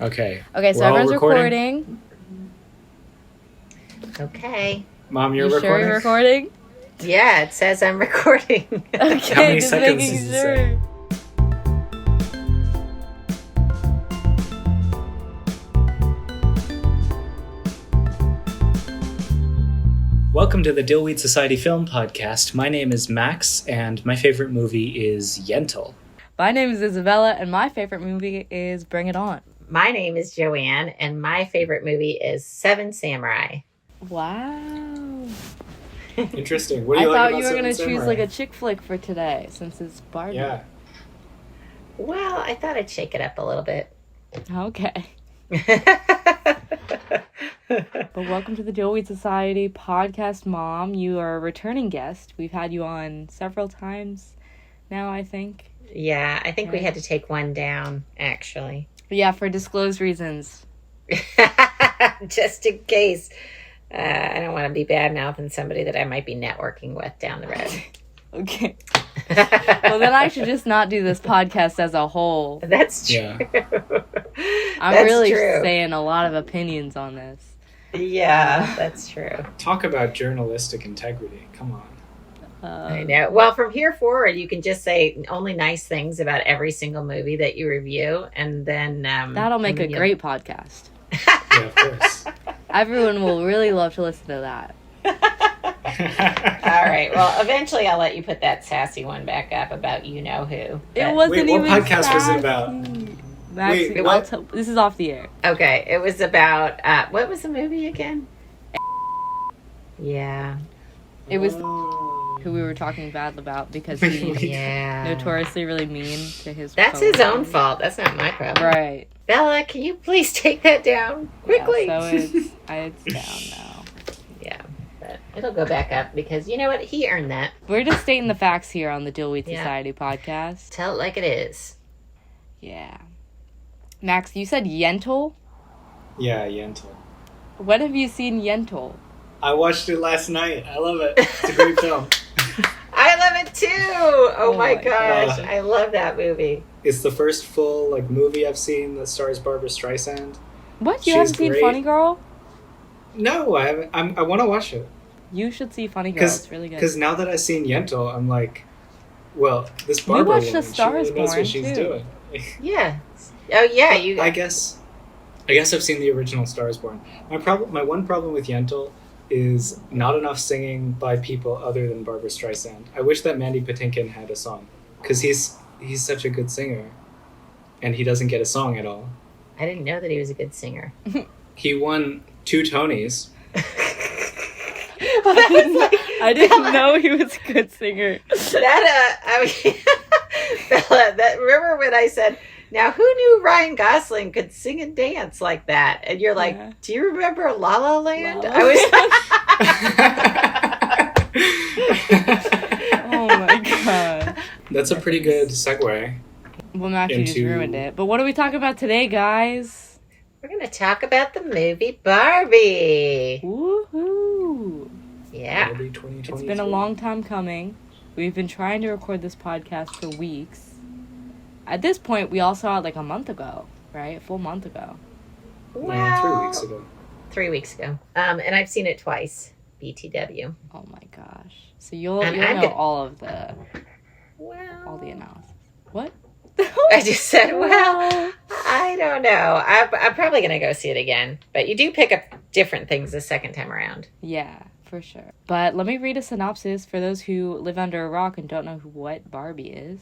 Okay. Okay, so We're all everyone's recording. Okay. Mom, you're You recording? sure you're recording? Yeah, it says I'm recording. Okay, How many just seconds making does it sure. say? Welcome to the Dillweed Society Film Podcast. My name is Max, and my favorite movie is Yentl. My name is Isabella, and my favorite movie is Bring It On. My name is JoAnne, and my favorite movie is Seven Samurai. Wow. Interesting. What do you I like thought about you were Seven going to choose Samurai? like a chick flick for today, since it's Barbie. Yeah. Well, I thought I'd shake it up a little bit. Okay. But welcome to the Dillweed Society Podcast, Mom. You are a returning guest. We've had you on several times now, I think. Yeah, I think we had to take one down, actually. But yeah, for disclosed reasons. Just in case. I don't want to be bad-mouthing somebody that I might be networking with down the road. Okay. Well, then I should just not do this podcast as a whole. That's true. Yeah. I'm That's really true. saying a lot of opinions on this. Yeah, that's true. Talk about journalistic integrity. Come on. I know. Well, from here forward, you can just say only nice things about every single movie that you review, and then That'll make a great podcast. Yeah, of course. Everyone will really love to listen to that. All right. Well, eventually, I'll let you put that sassy one back up about you know who. It But- wasn't Wait, what even podcast was it about? Maxie, Wait, what? This is off the air. Okay. It was about what was the movie again? Yeah. It was Oh. who we were talking bad about because he's Yeah. notoriously really mean to his That's his coworkers. own fault. That's not my problem. Right. Bella, can you please take that down quickly? Yeah, so it's down now. Yeah, but it'll go back up because you know what? He earned that. We're just stating the facts here on the Dillweed Yeah. Society podcast. Tell it like it is. Yeah. Max, you said Yentl? Yeah, Yentl. When have you seen Yentl? I watched it last night. I love it. It's a great film. I love it too. Oh, Oh my my gosh, God. I love that movie. It's the first full movie I've seen that stars Barbara Streisand. What? She's You haven't seen great. Funny Girl? No, I haven't. I want to watch it. You should see Funny Girl. It's really good. Because now that I've seen Yentl, I'm like, well, this We Barbara watched woman, A Star she is really knows Born, what she's too. doing. Yeah. Oh yeah, you. I guess I've seen the original Star is Born. My one problem with Yentl is not enough singing by people other than Barbara Streisand. I wish that Mandy Patinkin had a song because he's such a good singer, and he doesn't get a song at all. I didn't know that he was a good singer. He won 2 Tonys. I didn't know he was a good singer. Bella, remember when I said, now who knew Ryan Gosling could sing and dance like that? And you're like, Yeah. do you remember La La Land? La La Oh my god. That's a pretty good segue. Well, Max, you just Into- ruined it. But what are we talking about today, guys? We're going to talk about the movie Barbie. Woohoo! Yeah. Barbie 2023. It's been a long time coming. We've been trying to record this podcast for weeks. At this point, we all saw it like a month ago, right? A full month ago. Yeah, 3 weeks ago. 3 weeks ago. And I've seen it twice. BTW. Oh my gosh. So you'll And know I'm gonna- all the Well, analysis. What? I just said, well, I don't know. I'm probably going to go see it again. But you do pick up different things the second time around. Yeah, for sure. But let me read a synopsis for those who live under a rock and don't know what Barbie is.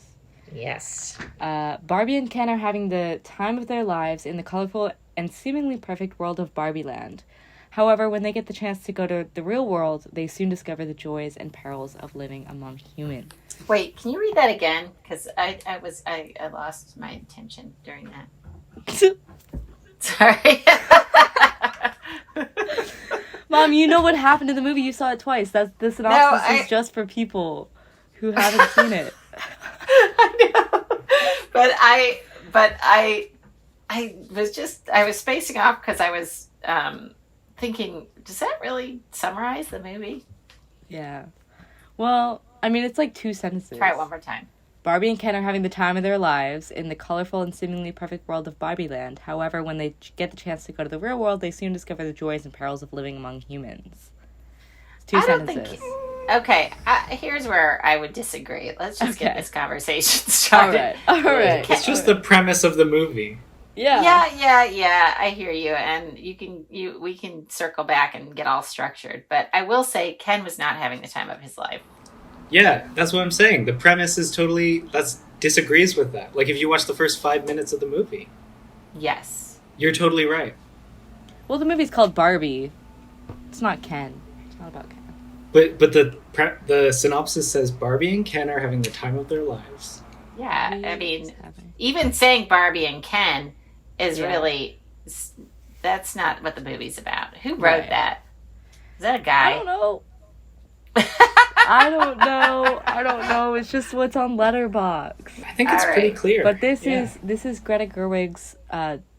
Yes. Barbie and Ken are having the time of their lives in the colorful and seemingly perfect world of Barbie Land. However, when they get the chance to go to the real world, they soon discover the joys and perils of living among humans. Wait, can you read that again? Because I lost my attention during that. Sorry. Mom, you know what happened in the movie. You saw it twice. The synopsis No, is just for people who haven't seen it. I know. But I was spacing off because I was thinking, does that really summarize the movie? Yeah. Well, I mean, it's like 2 sentences. Try it one more time. Barbie and Ken are having the time of their lives in the colorful and seemingly perfect world of Barbie Land. However, when they get the chance to go to the real world, they soon discover the joys and perils of living among humans. It's 2 sentences. Okay, here's where I would disagree. Let's just get this conversation started. All right. It's just the premise of the movie. Yeah. I hear you, and we can circle back and get all structured. But I will say, Ken was not having the time of his life. Yeah, that's what I'm saying. The premise is disagrees with that. Like, if you watch the first 5 minutes of the movie. Yes. You're totally right. Well, the movie's called Barbie. It's not Ken. It's not about Ken. But the synopsis says Barbie and Ken are having the time of their lives. Yeah, I mean, even saying Barbie and Ken is really, that's not what the movie's about. Who wrote that? Is that a guy? I don't know. I don't know. It's just what's on Letterboxd. I think it's pretty clear. But this is Greta Gerwig's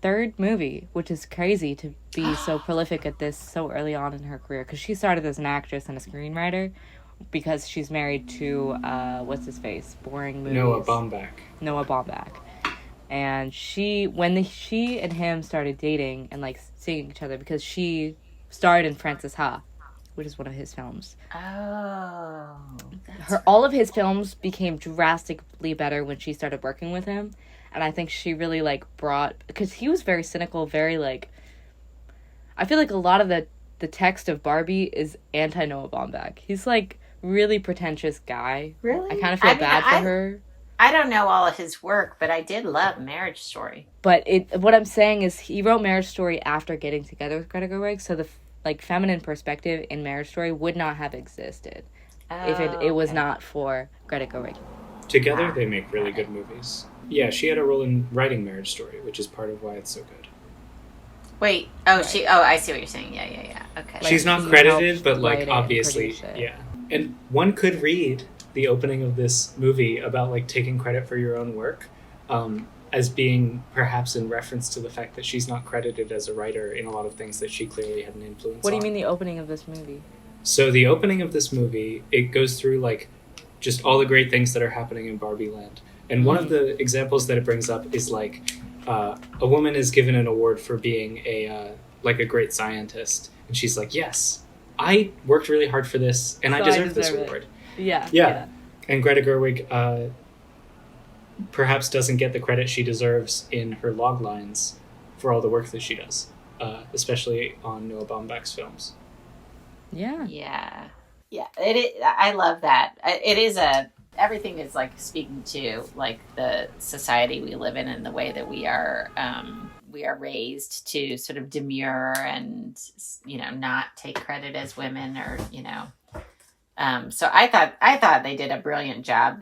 third movie, which is crazy to be so prolific at this so early on in her career. Because she started as an actress and a screenwriter because she's married to, what's his face? Boring movies. Noah Baumbach. And she and him started dating and, like, seeing each other because she starred in Frances Ha, which is one of his films. Oh. All of his films became drastically better when she started working with him. And I think she really, like, because he was very cynical, very, like, I feel like a lot of the text of Barbie is anti-Noah Baumbach. He's, like, really pretentious guy. Really? I kind of feel bad for her. I don't know all of his work, but I did love Marriage Story. But what I'm saying is he wrote Marriage Story after getting together with Greta Gerwig, so the feminine perspective in Marriage Story would not have existed if it was not for Greta Gerwig. Together, they make really good movies. Yeah, she had a role in writing Marriage Story, which is part of why it's so good. Wait, I see what you're saying. Yeah. Okay. She's not credited, but, like, obviously, yeah. And one could read the opening of this movie about, like, taking credit for your own work as being perhaps in reference to the fact that she's not credited as a writer in a lot of things that she clearly had an influence on. What do you mean the opening of this movie? So the opening of this movie, it goes through, like, just all the great things that are happening in Barbie Land. And one of the examples that it brings up is, like, a woman is given an award for being a great scientist. And she's like, yes, I worked really hard for this, and I deserve this award. Yeah. And Greta Gerwig perhaps doesn't get the credit she deserves in her log lines for all the work that she does, especially on Noah Baumbach's films. Yeah. I love that. It is everything is, like, speaking to, like, the society we live in and the way that we are raised to sort of demur and, you know, not take credit as women, or, you know. So I thought they did a brilliant job.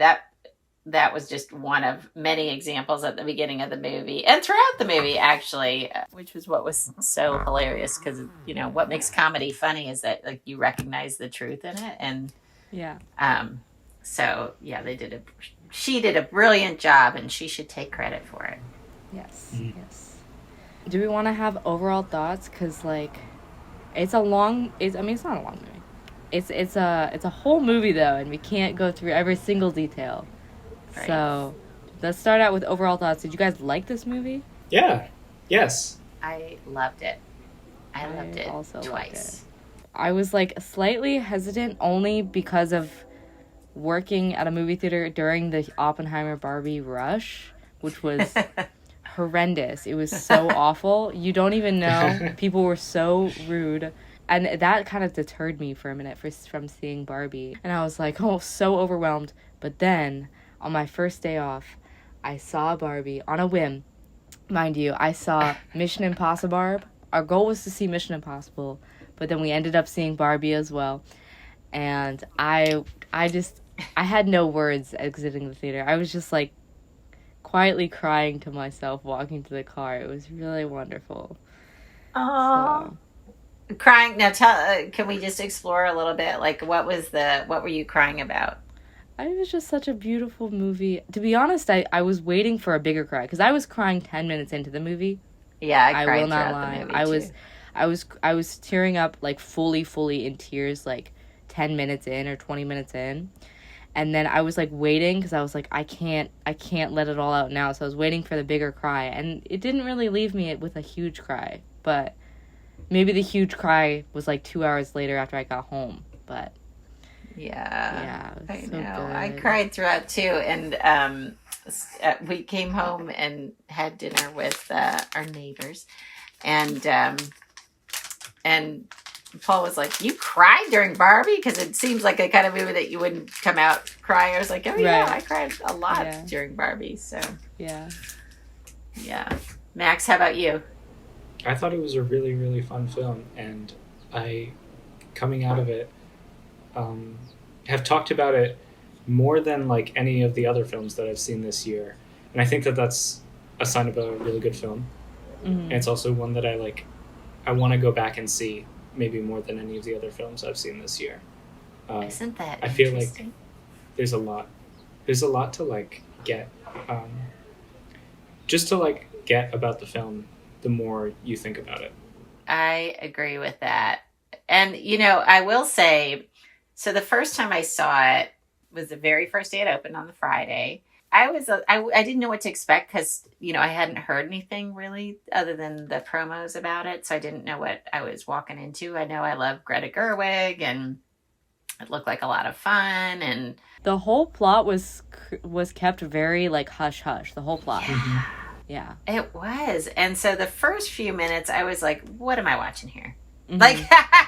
That was just one of many examples at the beginning of the movie and throughout the movie, actually, which was what was so hilarious, because, you know, what makes comedy funny is that, like, you recognize the truth in it. And so yeah, she did a brilliant job, and she should take credit for it. Yes. Do we want to have overall thoughts? Because, like, it's not a long movie. It's a whole movie, though, and we can't go through every single detail. Right. So let's start out with overall thoughts. Did you guys like this movie? Yeah. Yes. I loved it. I loved it also twice. I was, like, slightly hesitant only because of working at a movie theater during the Oppenheimer Barbie rush, which was horrendous. It was so awful. You don't even know. People were so rude. And that kind of deterred me for a minute from seeing Barbie. And I was like, so overwhelmed. But then, on my first day off, I saw Barbie on a whim. Mind you, I saw Mission Impossible Barb. Our goal was to see Mission Impossible, but then we ended up seeing Barbie as well. And I had no words exiting the theater. I was just, like, quietly crying to myself walking to the car. It was really wonderful. Oh. So. Crying. Now can we just explore a little bit? Like, what were you crying about? It was just such a beautiful movie. To be honest, I was waiting for a bigger cry, because I was crying 10 minutes into the movie. Yeah, I cried will not throughout lie. the movie I was tearing up, like, fully in tears, like, 10 minutes in or 20 minutes in. And then I was like waiting because I was like, I can't let it all out now. So I was waiting for the bigger cry, and it didn't really leave me with a huge cry. But maybe the huge cry was like 2 hours later after I got home. But yeah, it was I so know. good. I cried throughout too, and we came home and had dinner with our neighbors, and Paul was like, "You cried during Barbie?" Because it seems like a kind of movie that you wouldn't come out crying. I was like, "Oh yeah, I cried a lot during Barbie." So yeah. Max, how about you? I thought it was a really, really fun film, and coming out of it, have talked about it more than like any of the other films that I've seen this year, and I think that that's a sign of a really good film. And it's also one that I want to go back and see, maybe more than any of the other films I've seen this year. Isn't that I feel like there's a lot to like get, just to like get about the film the more you think about it. I agree with that. And, I will say, so the first time I saw it was the very first day it opened on the Friday. I didn't know what to expect because, I hadn't heard anything really other than the promos about it. So I didn't know what I was walking into. I know I love Greta Gerwig, and it looked like a lot of fun. And the whole plot was kept very like hush hush. The whole plot. Yeah. It was. And so the first few minutes I was like, what am I watching here? Mm-hmm. Like,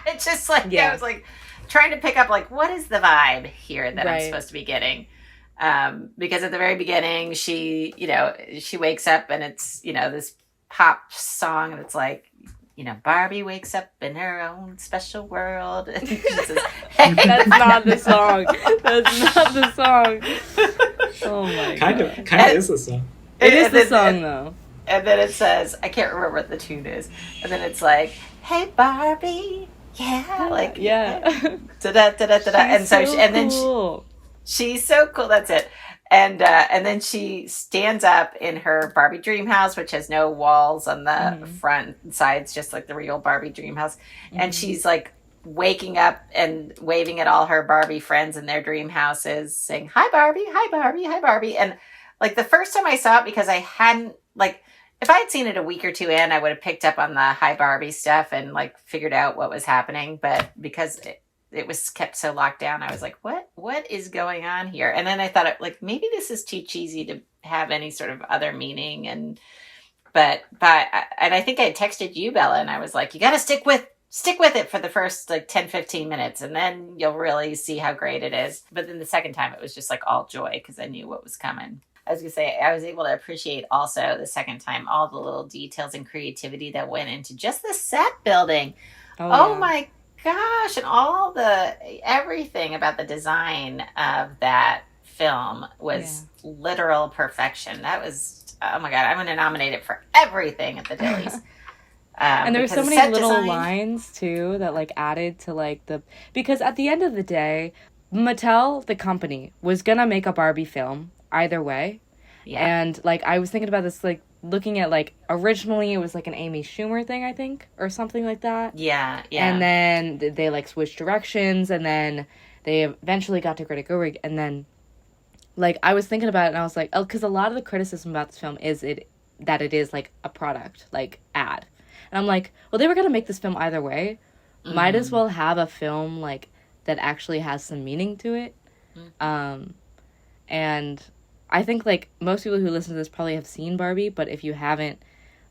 it's just like, I was like trying to pick up like, what is the vibe here that I'm supposed to be getting? Because at the very beginning, she wakes up and it's, this pop song, and it's like, Barbie wakes up in her own special world. And she says, hey, that's not the song. That's not the song. Oh my god. Kind of is the song. It is the song though. And then it says, I can't remember what the tune is. And then it's like, hey Barbie, like da-da-da-da-da-da. And so cool. She's so cool. That's it. And then she stands up in her Barbie dream house, which has no walls on the front and sides, just like the real Barbie dream house. And she's like waking up and waving at all her Barbie friends in their dream houses, saying, hi Barbie, hi Barbie, hi Barbie. And like the first time I saw it, because I hadn't, like, if I had seen it a week or two in, I would have picked up on the hi Barbie stuff and like figured out what was happening. But because it was kept so locked down, I was like, what is going on here? And then I thought, like, maybe this is too cheesy to have any sort of other meaning. And I think I texted you, Bella, and I was like, you got to stick with it for the first like 10, 15 minutes, and then you'll really see how great it is. But then the second time it was just like all joy because I knew what was coming. I was going to say, I was able to appreciate also the second time all the little details and creativity that went into just the set building. Oh my gosh. And everything about the design of that film was literal perfection. That was, oh my God, I'm going to nominate it for everything at the Dillies. And there were so many little lines too that like added to like because at the end of the day, Mattel, the company, was going to make a Barbie film either way. Yeah. And like I was thinking about this, like looking at like originally it was like an Amy Schumer thing, I think, or something like that. Yeah. And then they like switched directions, and then they eventually got to Greta Gerwig, and then like I was thinking about it and I was like, because a lot of the criticism about this film is that it is like a product, like ad. And I'm like, well, they were gonna make this film either way. Might as well have a film like that actually has some meaning to it. And I think like most people who listen to this probably have seen Barbie, but if you haven't,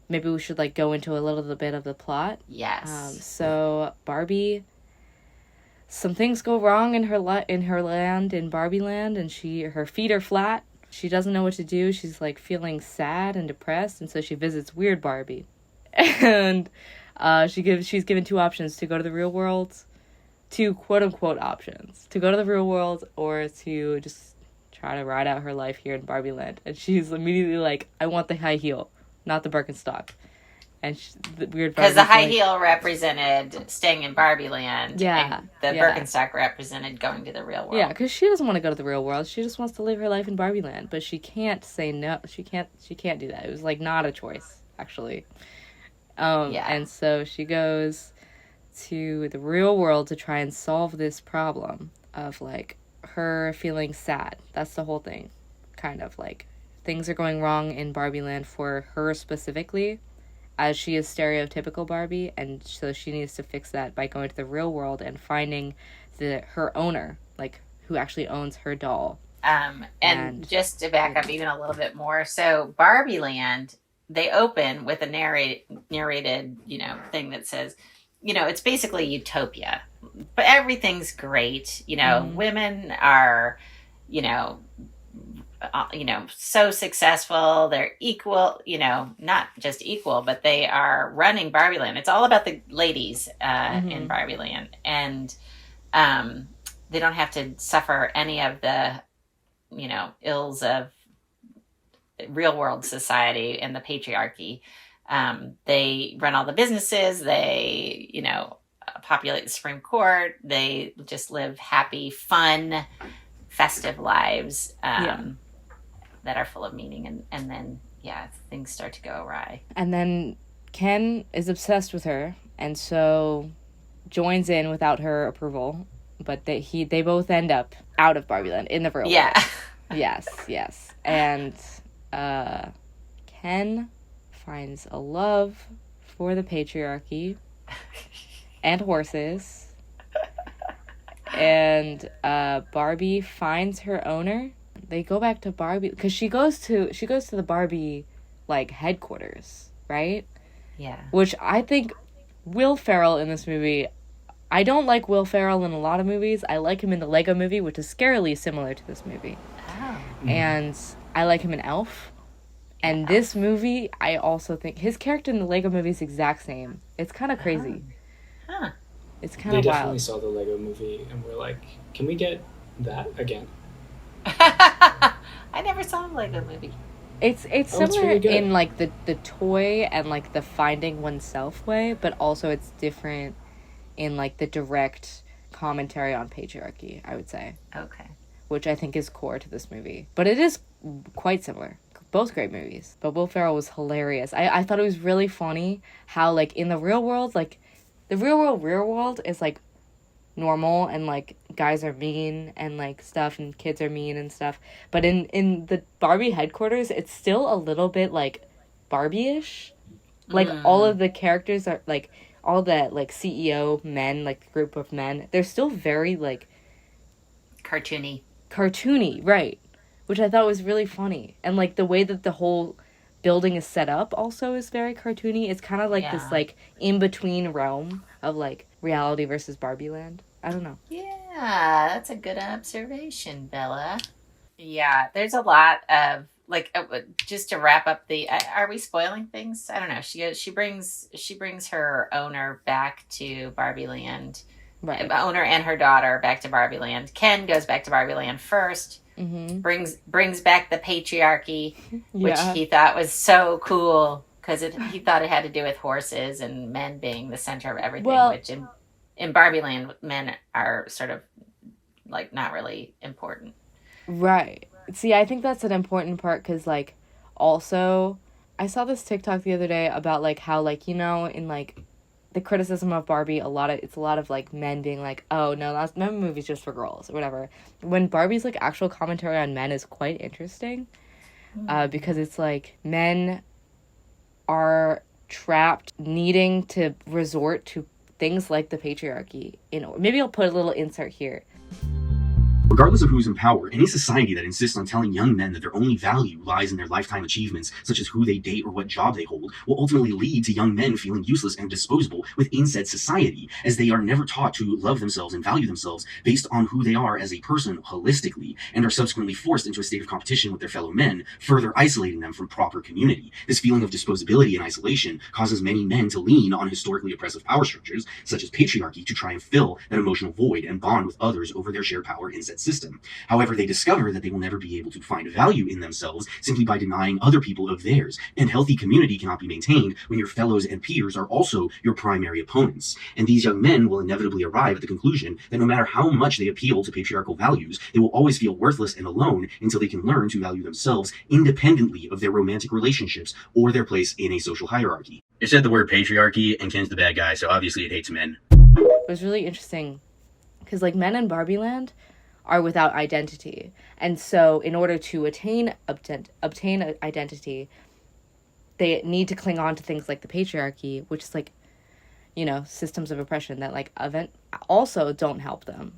maybe we should like go into a little bit of the plot. Yes. So Barbie, some things go wrong in her land, in Barbie land, and her feet are flat. She doesn't know what to do. She's like feeling sad and depressed, and so she visits Weird Barbie. And she's given two options: to go to the real world, two quote unquote options, to go to the real world or to just try to ride out her life here in Barbie land. And she's immediately like, I want the high heel, not the Birkenstock. And the Weird Barbie, because the high heel represented staying in Barbie land, and the Birkenstock represented going to the real world. Yeah, because she doesn't want to go to the real world. She just wants to live her life in Barbie land, but she can't say no. She can't do that. It was like not a choice, actually. And so she goes to the real world to try and solve this problem of like her feeling sad. That's the whole thing. Kind of like things are going wrong in Barbie Land for her specifically, as she is stereotypical Barbie, and so she needs to fix that by going to the real world and finding her owner, like who actually owns her doll. And just to back up even a little bit more, so Barbie Land, they open with a narrated, thing that says, it's basically utopia, but everything's great. Women are, so successful. They're equal, not just equal, but they are running Barbie Land. It's all about the ladies in Barbie Land. And they don't have to suffer any of the, ills of real world society and the patriarchy. They run all the businesses. They, populate the Supreme Court. They just live happy, fun, festive lives that are full of meaning. And then, things start to go awry. And then Ken is obsessed with her, and so joins in without her approval. But they both end up out of Barbie Land in the real world. Yes. And Ken finds a love for the patriarchy and horses. And Barbie finds her owner. They go back to Barbie because she goes to the Barbie like headquarters, right? Yeah. Which I think Will Ferrell in this movie. I don't like Will Ferrell in a lot of movies. I like him in the Lego Movie, which is scarily similar to this movie. Oh. And I like him in Elf. And this movie, I also think his character in the Lego Movie is the exact same. It's kind of crazy. Huh. It's kind of wild. We definitely saw the Lego Movie, and we're like, can we get that again? I never saw the Lego Movie. It's similar in like the toy and like the finding oneself way, but also it's different in like the direct commentary on patriarchy, I would say. Okay. Which I think is core to this movie. But it is quite similar. Both great movies. But Will Ferrell was hilarious. I thought it was really funny how like in the real world, like the real world is like normal and like guys are mean and like stuff and kids are mean and stuff. But in the Barbie headquarters, it's still a little bit like Barbie-ish. Like all of the characters are like all the like CEO men, like group of men, they're still very like cartoony, right? Which I thought was really funny, and like the way that the whole building is set up also is very cartoony. It's kind of like this like in between realm of like reality versus Barbie Land. I don't know. Yeah, that's a good observation, Bella. Yeah, there's a lot of like just to wrap up the. Are we spoiling things? I don't know. She brings her owner back to Barbie Land. Right. Owner and her daughter back to Barbie Land. Ken goes back to Barbie Land first. Mm-hmm. Brings back the patriarchy, which he thought was so cool because he thought it had to do with horses and men being the center of everything. Well, which in Barbie Land, men are sort of like not really important. Right. See, I think that's an important part because like also I saw this TikTok the other day about like how like in like the criticism of Barbie, it's a lot of like men being like, oh no, that movie's just for girls or whatever. When Barbie's like actual commentary on men is quite interesting, because it's like men are trapped needing to resort to things like the patriarchy. Maybe I'll put a little insert here. Regardless of who's in power, any society that insists on telling young men that their only value lies in their lifetime achievements, such as who they date or what job they hold, will ultimately lead to young men feeling useless and disposable within said society, as they are never taught to love themselves and value themselves based on who they are as a person holistically, and are subsequently forced into a state of competition with their fellow men, further isolating them from proper community. This feeling of disposability and isolation causes many men to lean on historically oppressive power structures, such as patriarchy, to try and fill that emotional void and bond with others over their shared power in said system. However, they discover that they will never be able to find value in themselves simply by denying other people of theirs, and healthy community cannot be maintained when your fellows and peers are also your primary opponents. And these young men will inevitably arrive at the conclusion that no matter how much they appeal to patriarchal values, they will always feel worthless and alone until they can learn to value themselves independently of their romantic relationships or their place in a social hierarchy. It said the word patriarchy, and Ken's the bad guy, so obviously it hates men. It was really interesting because like men in Barbie Land are without identity. And so in order to obtain identity, they need to cling on to things like the patriarchy, which is like, you know, systems of oppression that like also don't help them,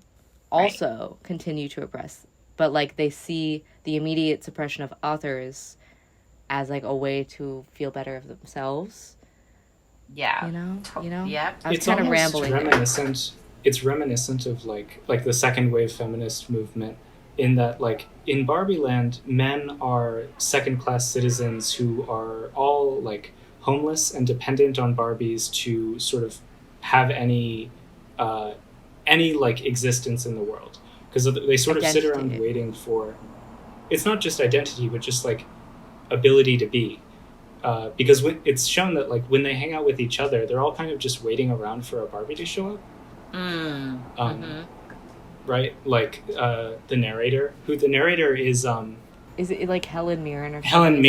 also continue to oppress. But like they see the immediate suppression of others as like a way to feel better of themselves. Yeah. You know? Yeah. I was kind of rambling. It's reminiscent of like the second wave feminist movement, in that like in Barbie land, men are second-class citizens who are all like homeless and dependent on Barbies to sort of have any like existence in the world, because they sort of sit around waiting for, it's not just identity but just like ability to be, because it's shown that like when they hang out with each other, they're all kind of just waiting around for a Barbie to show up. Right, like the narrator is it like Helen Mirren or something?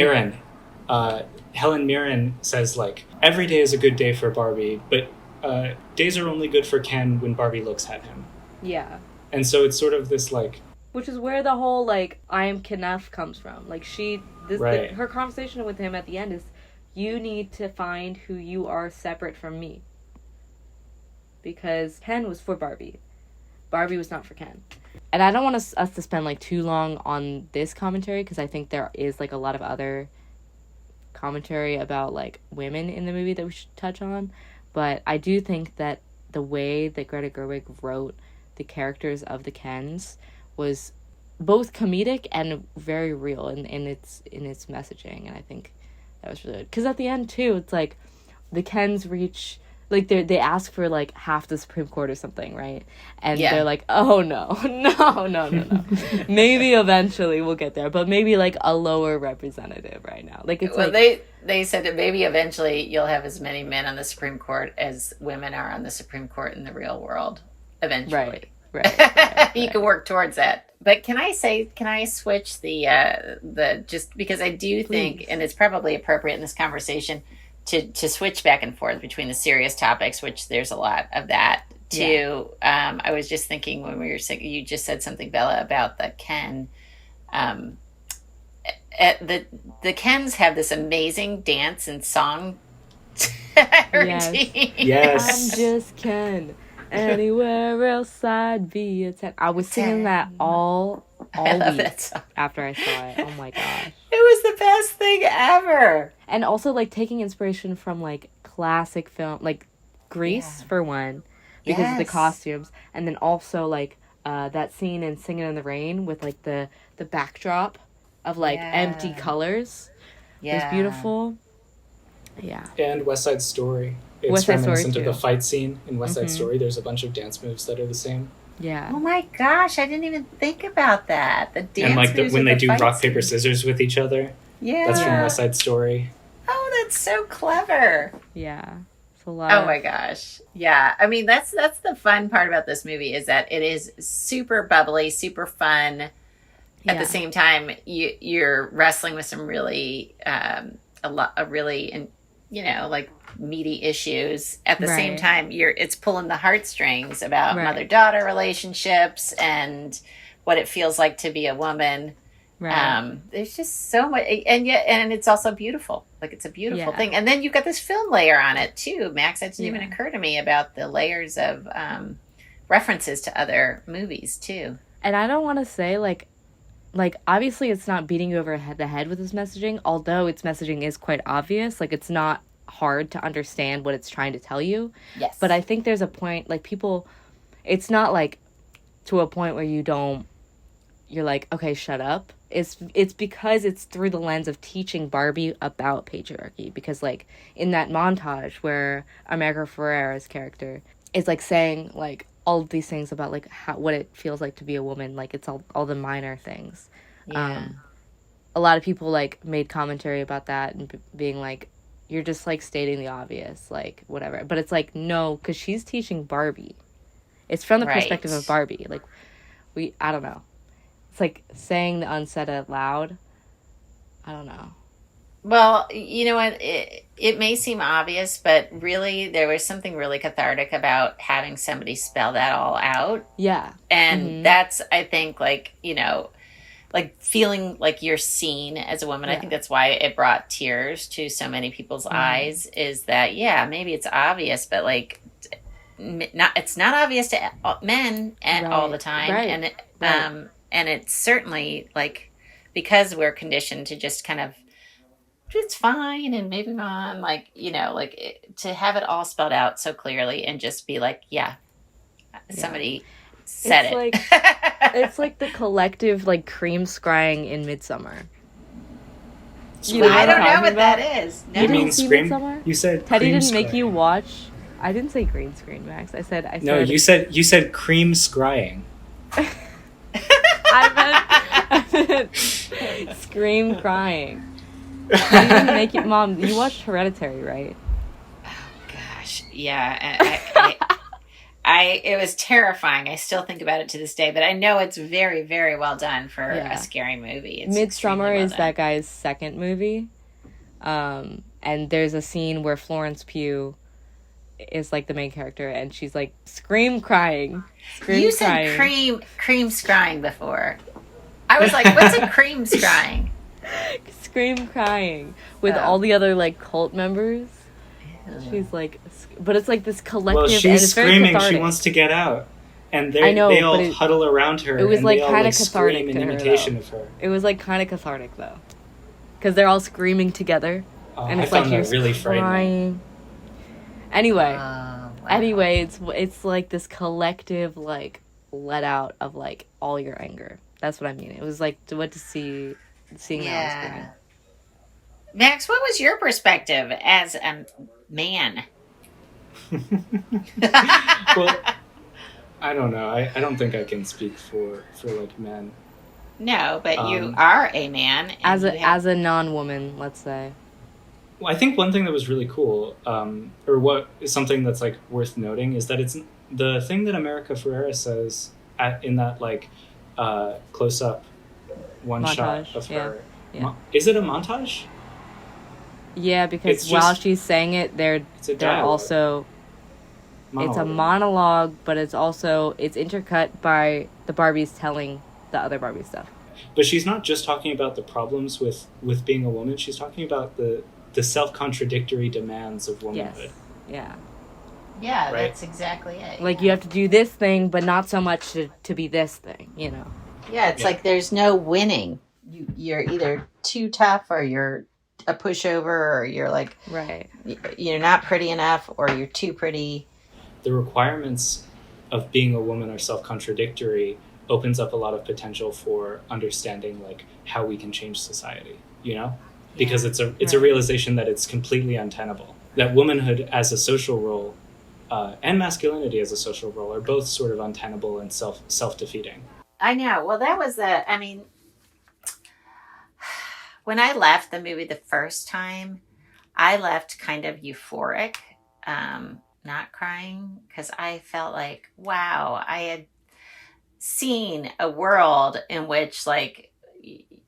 Helen Mirren says like every day is a good day for Barbie, but days are only good for Ken when Barbie looks at him. Yeah. And so it's sort of this like, which is where the whole like I am Kenneth comes from. Like her conversation with him at the end is, you need to find who you are separate from me. Because Ken was for Barbie. Barbie was not for Ken. And I don't want us to spend like too long on this commentary, because I think there is like a lot of other commentary about like women in the movie that we should touch on. But I do think that the way that Greta Gerwig wrote the characters of the Kens was both comedic and very real in its messaging, and I think that was really good. Because at the end too, it's like the Kens reach, like they ask for like half the Supreme Court or something, right? And they're like, oh no. Maybe eventually we'll get there, but maybe like a lower representative right now. Like it's they said that maybe eventually you'll have as many men on the Supreme Court as women are on the Supreme Court in the real world. Eventually, right. You can work towards that. But can I switch the just because I do think, and it's probably appropriate in this conversation, to switch back and forth between the serious topics, which there's a lot of that, to I was just thinking when we were saying, you just said something, Bella, about the Ken. The Kens have this amazing dance and song routine. Yes. I'm just Ken. Anywhere else I'd be a 10. I was singing that all week after I saw it. Oh my gosh. It was the best thing ever. And also like taking inspiration from like classic film, like Grease for one, because of the costumes, and then also like that scene in Singing in the Rain with like the backdrop of like empty colors. It was beautiful. Yeah. And West Side Story. It's reminiscent of the fight scene in West Side Story. There's a bunch of dance moves that are the same. Yeah. Oh my gosh, I didn't even think about that. The dance and like moves when they do rock scene. paper scissors with each other. Yeah. That's from West Side Story. Oh, that's so clever. Yeah. It's a lot. Oh my gosh. Yeah. I mean, that's the fun part about this movie, is that it is super bubbly, super fun. At the same time, you're wrestling with some really like meaty issues. At the same time, it's pulling the heartstrings about mother-daughter relationships and what it feels like to be a woman. There's just so much, and it's also beautiful. Like, it's a beautiful thing. And then you've got this film layer on it too, Max. That didn't even occur to me about the layers of references to other movies too. And I don't want to say like obviously it's not beating you over the head with its messaging, although its messaging is quite obvious. Like, it's not hard to understand what it's trying to tell you. Yes. But I think there's a point, like, people, it's not like to a point where you're like, okay, shut up. It's because it's through the lens of teaching Barbie about patriarchy. Because like in that montage where America Ferrera's character is like saying like all of these things about like what it feels like to be a woman, like it's all the minor things. A lot of people like made commentary about that and being like, you're just like stating the obvious, like whatever. But it's like, no, because she's teaching Barbie. It's from the perspective of Barbie. Like, I don't know. It's like saying the unsaid out loud. I don't know. Well, you know what? It may seem obvious, but really, there was something really cathartic about having somebody spell that all out. Yeah. And that's, I think, like, you know, like feeling like you're seen as a woman. I think that's why it brought tears to so many people's eyes, is that, maybe it's obvious, but like, it's not obvious to men all the time. Right. And it's certainly like, because we're conditioned to just kind of, it's fine and moving on, like, you know, like to have it all spelled out so clearly and just be like, somebody said it's it. Like, it's like the collective, like, cream scrying in Midsummer. I don't know what that is. No. You didn't see Midsummer? You said Teddy cream didn't make scrying. you watch. I didn't say green screen, Max. I said. No, you said cream scrying. I meant scream crying. I didn't make you, Mom. You watched Hereditary, right? Oh gosh, yeah. It was terrifying. I still think about it to this day, but I know it's very, very well done for a scary movie. It's Midsummer is that guy's second movie, and there's a scene where Florence Pugh is like the main character, and she's like scream crying. You said cream scrying before. I was like, what's a cream scrying? Scream crying with all the other like cult members. She's like, but it's like this collective. Well, she's and it's screaming. very She wants to get out, and they all huddle around her. It was and like kind of cathartic in imitation of her. It was like kind of cathartic though, because they're all screaming together, and it's I like found that really frightening. Anyway, it's like this collective like let out of like all your anger. That's what I mean. It was like seeing that on screen. Max, what was your perspective as a man? Well, I don't know. I don't think I can speak for like men. No, but you are a man. As a non-woman, let's say. Well, I think one thing that was really cool, or what is something that's like worth noting, is that it's the thing that America Ferrera says in that like close-up one shot of her. Yeah. Is it a montage? Yeah, because while she's saying it, they're also monologue. It's a monologue, but it's intercut by the Barbies telling the other Barbie stuff. But she's not just talking about the problems with being a woman. She's talking about the self-contradictory demands of womanhood. Yes. Yeah, right? That's exactly it. Like, you have to do this thing, but not so much to be this thing, you know? Yeah, it's like there's no winning. You're either too tough, or you're a pushover, or you're like... Right. You're not pretty enough, or you're too pretty. The requirements of being a woman are self-contradictory opens up a lot of potential for understanding, like, how we can change society, you know? Because it's a realization that it's completely untenable. That womanhood as a social role and masculinity as a social role are both sort of untenable and self-defeating. I know. Well, that was when I left the movie the first time, I left kind of euphoric, not crying, because I felt like, wow, I had seen a world in which, like,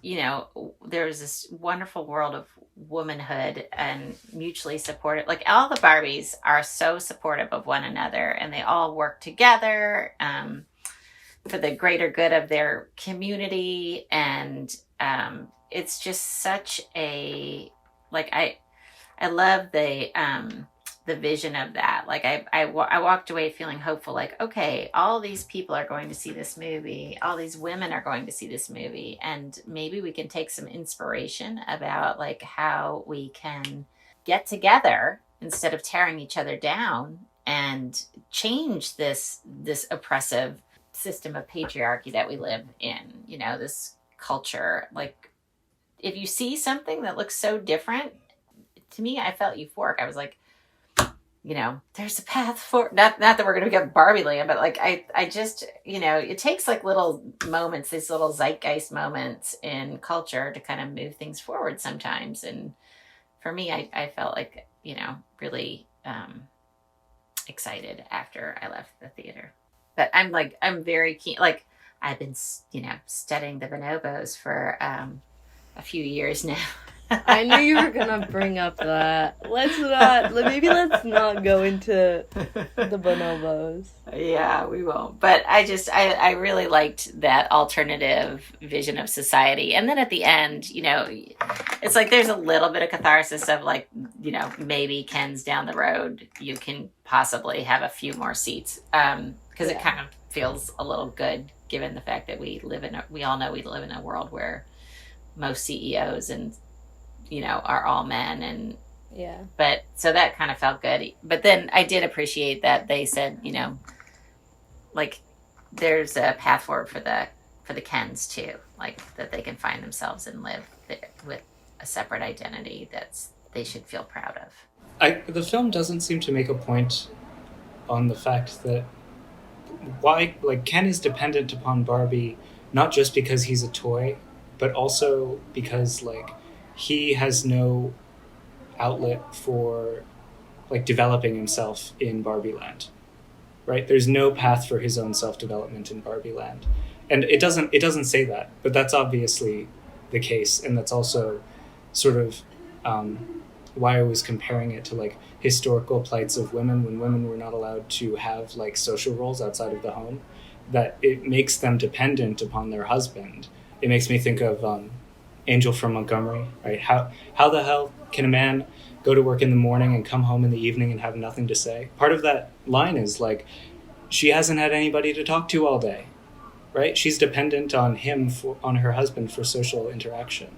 you know, there's this wonderful world of womanhood and mutually supportive. Like, all the Barbies are so supportive of one another, and they all work together for the greater good of their community. And it's just such a, like, I love the vision of that. Like, I walked away feeling hopeful, like, okay, all these people are going to see this movie. All these women are going to see this movie. And maybe we can take some inspiration about, like, how we can get together instead of tearing each other down and change this oppressive system of patriarchy that we live in, you know, this culture. Like, if you see something that looks so different, to me, I felt euphoric. I was like, you know, there's a path for, not that we're going to get Barbie land, but like, I just, you know, it takes like little moments, these little zeitgeist moments in culture to kind of move things forward sometimes. And for me, I felt like, you know, really excited after I left the theater. But I'm very keen. Like, I've been, you know, studying the bonobos for a few years now. I knew you were gonna bring up that. Let's not go into the bonobos. Yeah, we won't. But I really liked that alternative vision of society. And then at the end, you know, it's like there's a little bit of catharsis of like, you know, maybe Ken's down the road, you can possibly have a few more seats. Because it kind of feels a little good given the fact that we all know we live in a world where most CEOs and, you know, are all men. And but so that kind of felt good. But then I did appreciate that they said, you know, like there's a path forward for the Kens too, like that they can find themselves and live with a separate identity that's they should feel proud of. The film doesn't seem to make a point on the fact that why, like, Ken is dependent upon Barbie not just because he's a toy, but also because, like, he has no outlet for, like, developing himself in Barbie Land, right? There's no path for his own self-development in Barbie Land. And it doesn't say that, but that's obviously the case, and that's also sort of why I was comparing it to, like, historical plights of women when women were not allowed to have, like, social roles outside of the home, that it makes them dependent upon their husband. It makes me think of Angel from Montgomery, right? How the hell can a man go to work in the morning and come home in the evening and have nothing to say? Part of that line is, like, she hasn't had anybody to talk to all day, right? She's dependent on him, on her husband, for social interaction.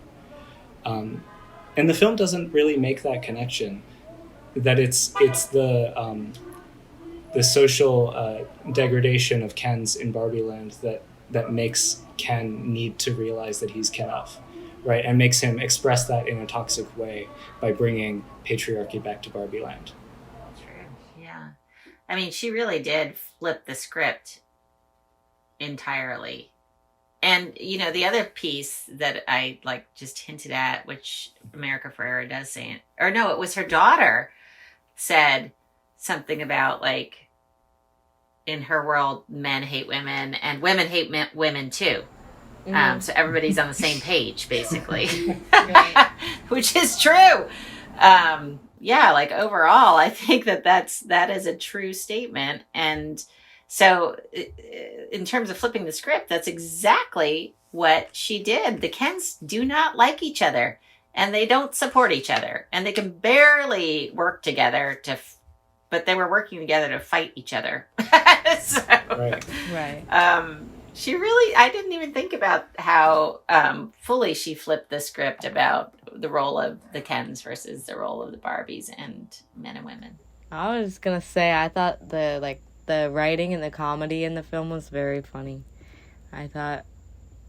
And the film doesn't really make that connection, that it's the social degradation of Ken's in Barbie Land that makes Ken need to realize that he's Kenough, right? And makes him express that in a toxic way by bringing patriarchy back to Barbie Land. True, yeah. I mean, she really did flip the script entirely. And, you know, the other piece that I, like, just hinted at, which America Ferrera does say, or no, it was her daughter said something about, like, in her world, men hate women and women hate women too. Mm-hmm. So everybody's on the same page, basically, which is true. Yeah, like, overall, I think that is a true statement. And so in terms of flipping the script, that's exactly what she did. The Kens do not like each other, and they don't support each other, and they can barely work together but they were working together to fight each other. So, right. I didn't even think about how fully she flipped the script about the role of the Kens versus the role of the Barbies and men and women. I was gonna say, I thought the writing and the comedy in the film was very funny. I thought,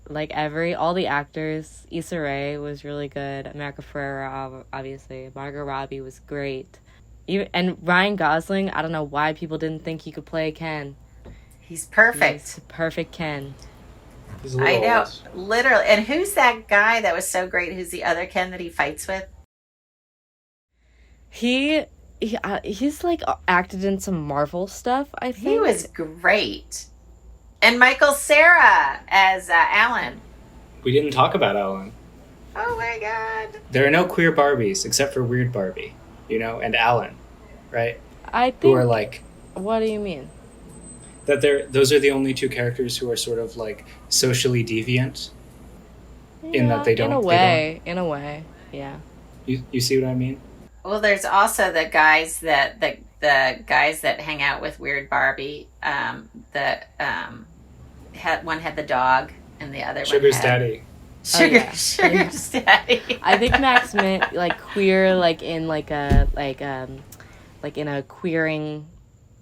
like, all the actors, Issa Rae was really good, America Ferrera, obviously, Margot Robbie was great. And Ryan Gosling, I don't know why people didn't think he could play Ken. He's perfect. He's perfect Ken. I know, literally. And who's that guy that was so great? Who's the other Ken that he fights with? He's like acted in some Marvel stuff, I think. He was great. And Michael Cera as Alan. We didn't talk about Alan. Oh my god. There are no queer Barbies except for Weird Barbie, you know, and Alan, right? I think. Who are like. What do you mean? That those are the only two characters who are sort of like socially deviant. In that they don't. In a way, yeah. You see what I mean? Well, there's also the guys that hang out with Weird Barbie. One had the dog, and the other Sugar's one had daddy. Sugar's daddy. I think Max meant like queer, like in like in a queering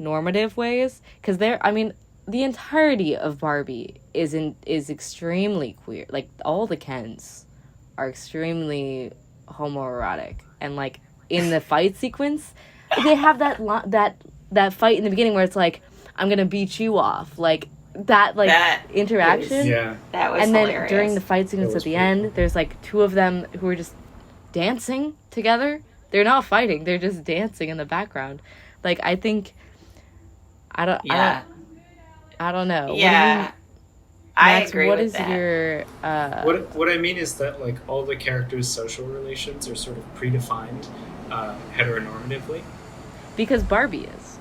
normative ways, because the entirety of Barbie is extremely queer. Like, all the Kens are extremely homoerotic, and like in the fight sequence, they have that fight in the beginning where it's like, I'm gonna beat you off, like that interaction. That was and then hilarious. During the fight sequence at the end, there's like two of them who are just dancing together. They're not fighting; they're just dancing in the background. Like, I think, I don't know. Yeah. I Max, agree what with is that. your What I mean is that like all the characters' social relations are sort of predefined heteronormatively. Because Barbie is.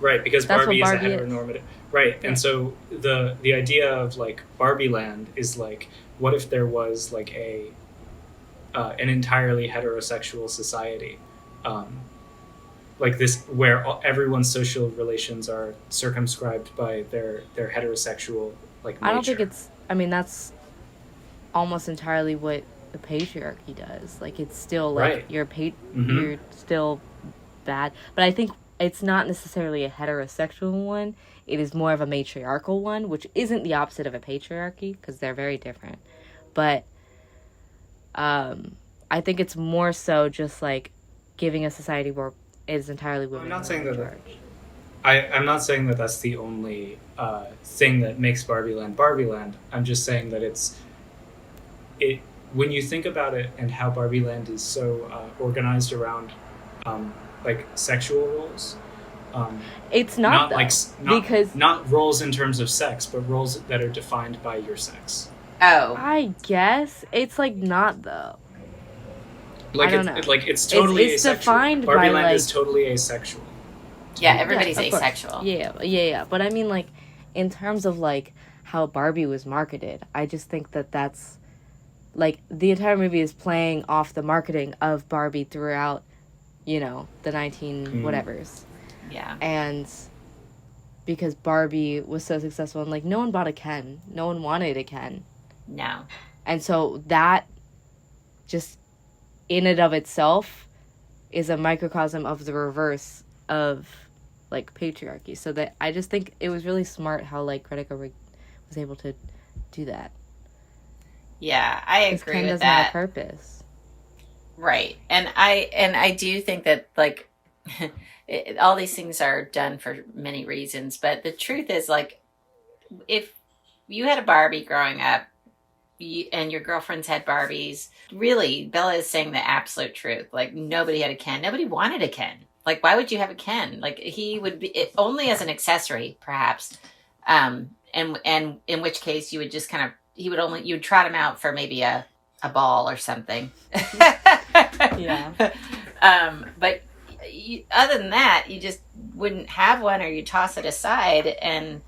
Right, because That's Barbie what is a Barbie heteronormative. Right, Yeah. and so the idea of like Barbie Land is like, what if there was like an entirely heterosexual society, like this, where everyone's social relations are circumscribed by their heterosexual like nature. I don't think it's. I mean, that's almost entirely what the patriarchy does. Like, it's still like Right. you're still bad, but I think it's not necessarily a heterosexual one. It is more of a matriarchal one, which isn't the opposite of a patriarchy because they're very different. But I think it's more so just like giving a society where it is entirely women. I'm not saying in that. charge. I'm not saying that that's the only thing that makes Barbie Land. I'm just saying that it when you think about it and how Barbie Land is so organized around like sexual roles. It's not though, because not roles in terms of sex, but roles that are defined by your sex. Oh, I guess it's like not though. Like I don't know. It's totally it's asexual. defined Barbie by Land like is totally asexual. yeah, everybody's of course. asexual. Yeah. But I mean, like, in terms of like how Barbie was marketed, I just think that that's like the entire movie is playing off the marketing of Barbie throughout, the 19 whatevers. Yeah. And because Barbie was so successful and like no one bought a Ken, no one wanted a Ken. No. And so that just in and of itself is a microcosm of the reverse of like patriarchy. So that I just think it was really smart how like Greta Gerwig was able to do that. Yeah, I agree Ken with doesn't that. have a purpose. Right. And I do think that like all these things are done for many reasons, but the truth is like if you had a Barbie growing up and your girlfriends had Barbies, really Bella is saying the absolute truth. Like nobody had a Ken. Nobody wanted a Ken. Like why would you have a Ken? Like he would be only as an accessory perhaps. And in which case you would just kind of you would trot him out for maybe a ball or something. Yeah. But other than that, you just wouldn't have one, or you toss it aside. And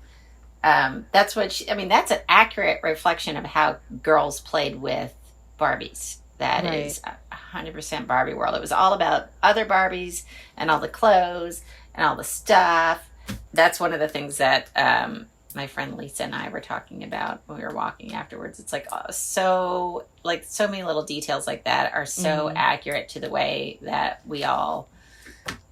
that's what that's an accurate reflection of how girls played with Barbies. That Right. is 100% Barbie world. It was all about other Barbies and all the clothes and all the stuff. That's one of the things that my friend Lisa and I were talking about when we were walking afterwards. It's like so many little details like that are so accurate to the way that we all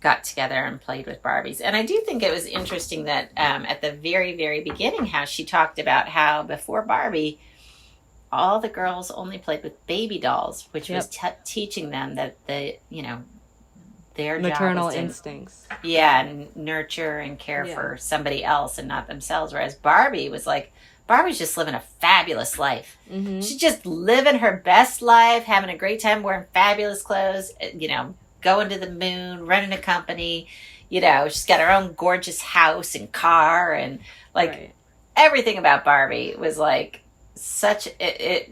got together and played with Barbies. And I do think it was interesting that at the very, very beginning, how she talked about how before Barbie, all the girls only played with baby dolls, which was teaching them that their maternal job was to, instincts. Yeah, and nurture and care for somebody else and not themselves. Whereas Barbie's just living a fabulous life. Mm-hmm. She's just living her best life, having a great time, wearing fabulous clothes, going to the moon, running a company. She's got her own gorgeous house and car, and everything about Barbie was like such it.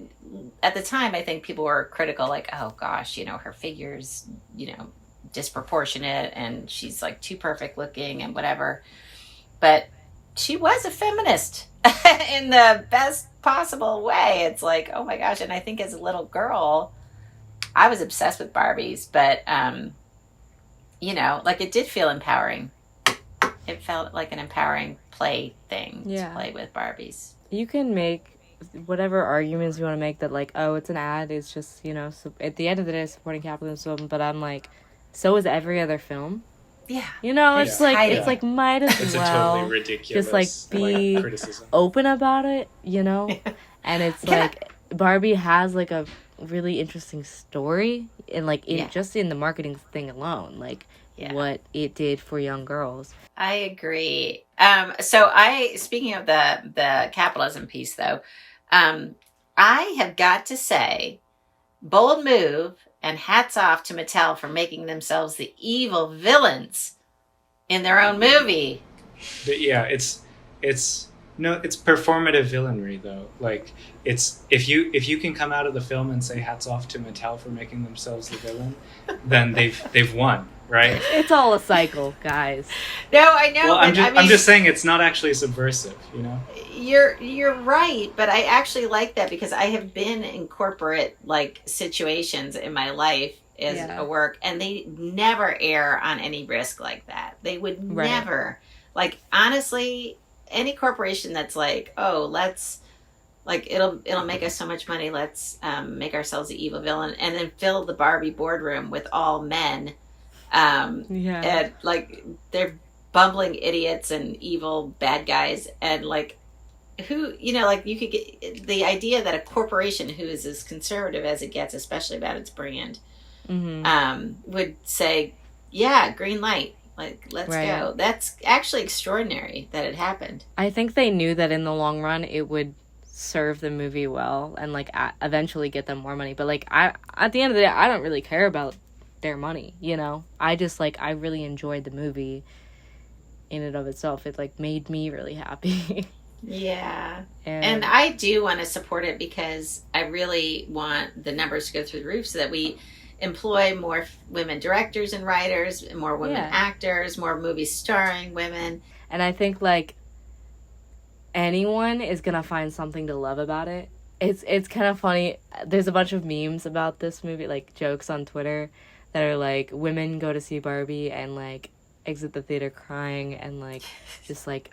At the time, I think people were critical, like, oh gosh, her figures, disproportionate, and she's like too perfect looking and whatever. But she was a feminist in the best possible way. It's like, oh my gosh. And I think as a little girl, I was obsessed with Barbies, but like it did feel empowering. It felt like an empowering play thing to play with Barbies. You can make whatever arguments you want to make that like, oh, it's an ad, it's just, so at the end of the day supporting capitalism, but I'm like, so is every other film. Yeah. It's like it's like might as it's well a totally ridiculous just like be criticism. open about it, and it's like Barbie has like a really interesting story and like just in the marketing thing alone, like what it did for young girls. I agree. So speaking of the capitalism piece though, I have got to say, bold move and hats off to Mattel for making themselves the evil villains in their own movie. But yeah, it's No, it's performative villainry though. Like it's if you can come out of the film and say hats off to Mattel for making themselves the villain, then they've won, right? It's all a cycle, guys. No, I know. Well, I'm just saying it's not actually subversive, you know. You're right, but I actually like that because I have been in corporate like situations in my life as a work, and they never err on any risk like that. They would never, like, honestly, any corporation that's like, oh, let's, like, it'll make us so much money, let's make ourselves the evil villain, and then fill the Barbie boardroom with all men, and like they're bumbling idiots and evil bad guys, and like, who, you know, like, you could get the idea that a corporation who is as conservative as it gets, especially about its brand, would say, yeah, green light, like, let's go. That's actually extraordinary that it happened. I think they knew that in the long run it would serve the movie well and like eventually get them more money. But like, at the end of the day, I don't really care about their money, you know. I just, like, I really enjoyed the movie in and of itself. It like made me really happy. Yeah. And I do want to support it because I really want the numbers to go through the roof so that we employ more women directors and writers, more women actors, more movies starring women. And I think, like, anyone is going to find something to love about it. It's kind of funny. There's a bunch of memes about this movie, like, jokes on Twitter that are, like, women go to see Barbie and, like, exit the theater crying and, like, just, like,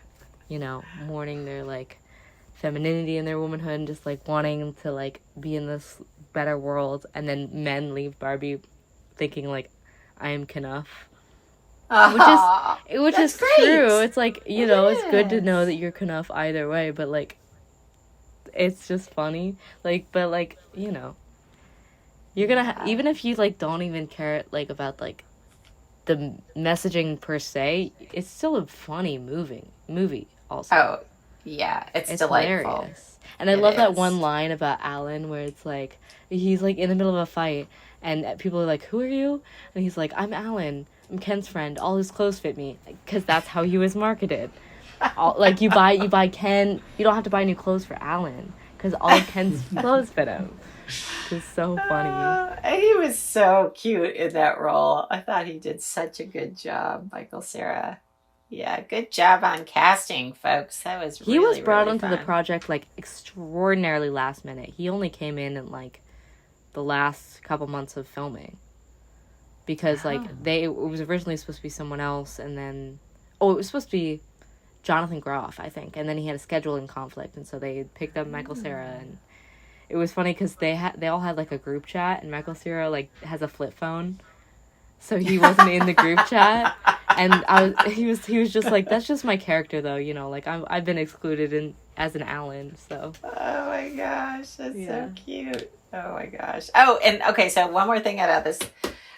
you know, mourning their, like, femininity and their womanhood and just, like, wanting to, like, be in this better world. And then men leave Barbie thinking, like, I am Kenneth. Which is true. It's, like, you know, it's good to know that you're Kenneth either way, but, like, it's just funny. Like, but, like, you know, you're gonna, even if you, like, don't even care, like, about, like, the messaging per se, it's still a funny movie also. Oh, yeah, it's delightful. Hilarious. And I love that one line about Alan where it's like, he's like in the middle of a fight and people are like, who are you? And he's like, I'm Alan. I'm Ken's friend. All his clothes fit me. Because that's how he was marketed. Like, you buy Ken, you don't have to buy new clothes for Alan. Because all of Ken's clothes fit him. It's so funny. He was so cute in that role. I thought he did such a good job, Michael Cera. Yeah, good job on casting, folks. That was really, he was brought really onto fun. the project, like, extraordinarily last minute. He only came in like, the last couple months of filming. Because, like, it was originally supposed to be someone else, and then... Oh, it was supposed to be Jonathan Groff, I think. And then he had a scheduling conflict, and so they picked up Michael Cera, and... It was funny because they all had, like, a group chat, and Michael Cera, like, has a flip phone. So he wasn't in the group chat, and he was just like, that's just my character though, you know, like I've been excluded as an Alan, so. Oh my gosh, that's so cute. Oh my gosh. Oh, and okay, so one more thing about this,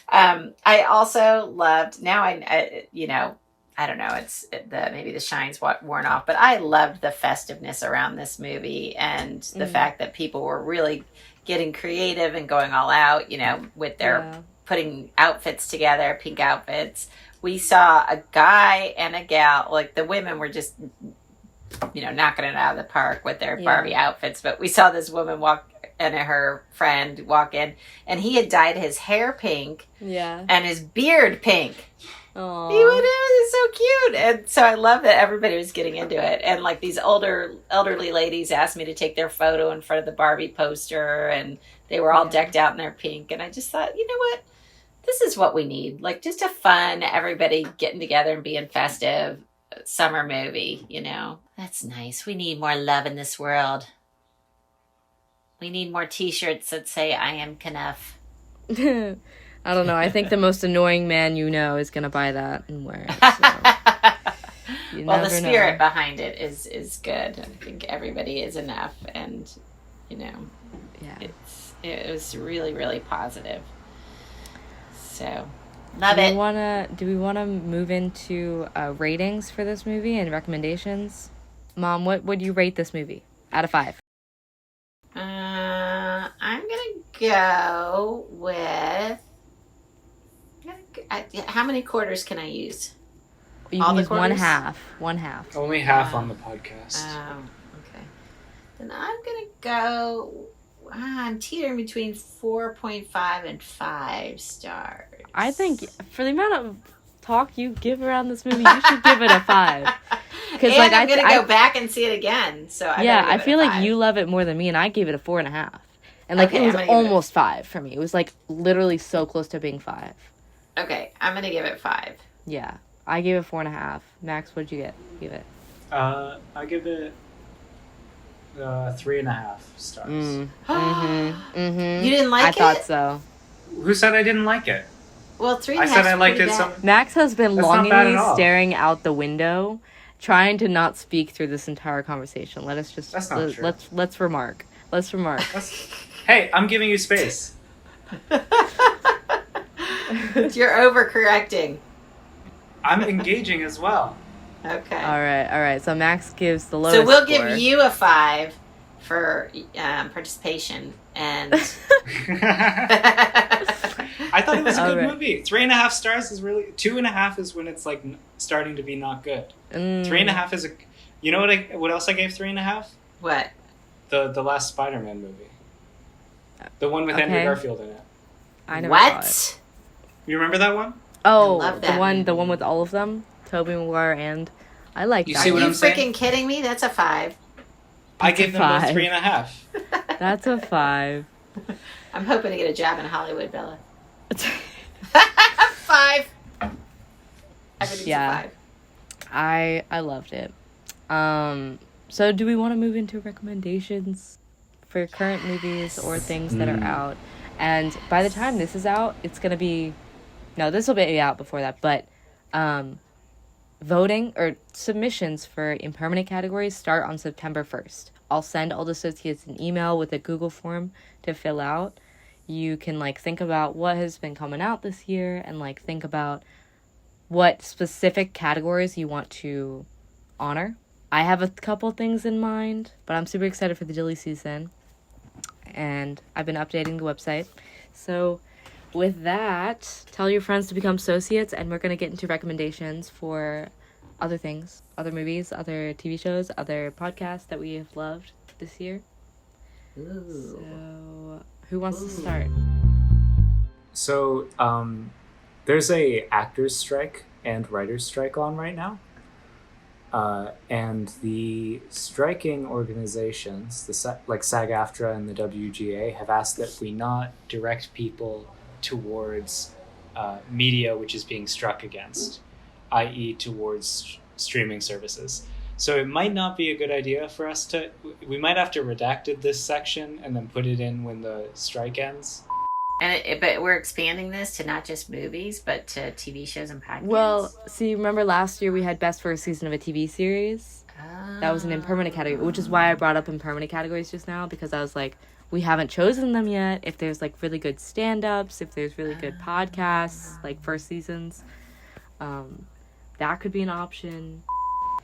I also loved. Now I you know, I don't know, it's maybe the shine's worn off, but I loved the festiveness around this movie and the fact that people were really getting creative and going all out, you know, with their. Putting outfits together, pink outfits. We saw a guy and a gal, like the women were just, you know, knocking it out of the park with their Barbie outfits. But we saw this woman and her friend walk in, and he had dyed his hair pink and his beard pink. Aww. It was so cute. And so I love that everybody was getting into it. And like these elderly ladies asked me to take their photo in front of the Barbie poster, and they were all decked out in their pink. And I just thought, you know what? This is what we need. Like, just a fun, everybody getting together and being festive summer movie, you know? That's nice. We need more love in this world. We need more t-shirts that say, I am Kenneth. I don't know. I think the most annoying man you know is going to buy that and wear it. So well, the spirit behind it is good. I think everybody is enough. And, you know, it was really, really positive. So, love it. Do we want to move into ratings for this movie and recommendations? Mom, what would you rate this movie out of 5? I'm gonna go with. How many quarters can I use? You All can the use quarters? one half. Only half on the podcast. Oh, okay. Then I'm going to go... I'm teetering between 4.5 and 5 stars. I think for the amount of talk you give around this movie, you should give it a 5. Because like, I'm going to go back and see it again. So I feel like you love it more than me, and I gave it a 4.5. And like, it was almost 5 for me. It was like literally so close to being 5. Okay, I'm going to give it 5. Yeah, I gave it 4.5. Max, what'd you give it? I give it 3.5 stars. You didn't like it? I thought so. Who said I didn't like it? Well, 3.5. I said I liked it. Max has been longingly staring out the window, trying to not speak through this entire conversation. Let us just That's not true. Let's remark. Hey, I'm giving you space. You're overcorrecting. I'm engaging as well. Okay. All right. So Max gives the lowest. So we'll score. give you a 5 for participation, and I thought it was a good movie. 3.5 stars is really 2.5 is when it's like starting to be not good. 3.5 is a. You know what else I gave 3.5? What? The last Spider-Man movie. The one with Andrew Garfield in it. I never saw it. You remember that one? Oh, the one with all of them, Tobey Maguire, and I like. You that see one. what I'm saying? Are you freaking kidding me? That's a 5. I gave them both 3.5. That's a 5. I'm hoping to get a job in Hollywood, Bella. 5. Yeah, 5. I loved it. So do we want to move into recommendations for current movies or things that are out? And by the time this is out, it's gonna be. No, this will be out before that, but voting or submissions for impermanent categories start on September 1st. I'll send all the associates an email with a Google form to fill out. You can think about what has been coming out this year and think about what specific categories you want to honor. I have a couple things in mind, but I'm super excited for the Dilly season, and I've been updating the website. So with that, tell your friends to become associates, and we're going to get into recommendations for other things, other movies, other TV shows, other podcasts that we have loved this year. Ooh. So who wants to start? So there's a actors strike and writers strike on right now. And the striking organizations, like SAG-AFTRA and the WGA, have asked that we not direct people towards media which is being struck against, i.e. towards streaming services. So it might not be a good idea for us to... We might have to redact this section and then put it in when the strike ends. But we're expanding this to not just movies, but to TV shows and podcasts. Well, see, remember last year we had Best First Season of a TV Series? That was an impermanent category, which is why I brought up impermanent categories just now, because I was like, we haven't chosen them yet. If there's really good stand-ups, if there's really good podcasts, first seasons, that could be an option.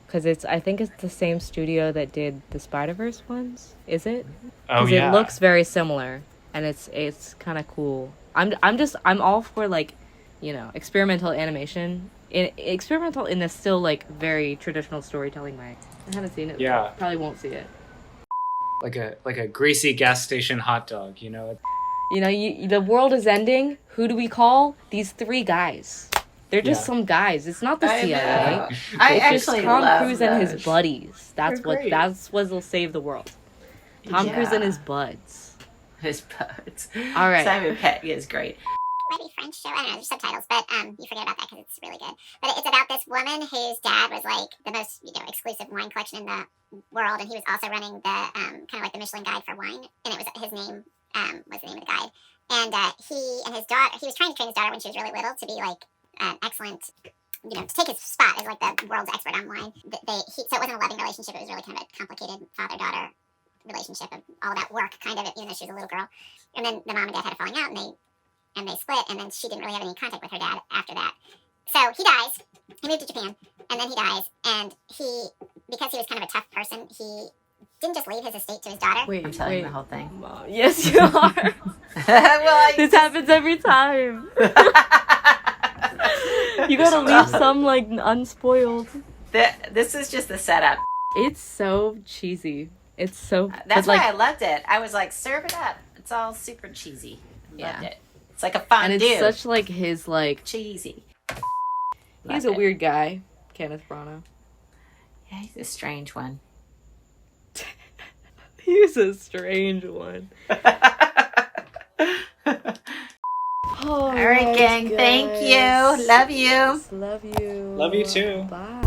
Because I think it's the same studio that did the Spider-Verse ones. Is it? Oh, yeah. Because it looks very similar. And it's kind of cool. I'm all for experimental animation. Experimental in this still very traditional storytelling way. I haven't seen it. Yeah. Probably won't see it. Like a greasy gas station hot dog, you know. The world is ending. Who do we call? These 3 guys. They're just some guys. It's not the CIA. It's just Tom Cruise and his buddies. That's what'll save the world. Tom Cruise and his buds. His buds. All right. Simon Pegg is great. Might be French show. I don't know. There's subtitles, but you forget about that because it's really good. But it's about this woman whose dad was the most exclusive wine collection in the world, and he was also running the kind of the Michelin Guide for wine, and it was his name was the name of the guide. And he and his daughter, he was trying to train his daughter when she was really little to be an excellent, to take his spot as the world's expert on wine. So it wasn't a loving relationship. It was really kind of a complicated father-daughter relationship of all that work, kind of, even though she was a little girl. And then the mom and dad had a falling out, and they split, and then she didn't really have any contact with her dad after that. So he dies. He moved to Japan, and then he dies. And because he was kind of a tough person, he didn't just leave his estate to his daughter. Wait, I'm telling you the whole thing. Yes, you are. This happens every time. You gotta leave some, like, unspoiled. This is just the setup. It's so cheesy. It's so... That's why I loved it. I was like, serve it up. It's all super cheesy. Loved it. It's like a fondue. And it's such, like, his, like... cheesy. He's a weird guy, Kenneth Branaugh. Yeah, he's a strange one. He's a strange one. All right, gang. Thank you. Love you. Love you. Love you too. Bye.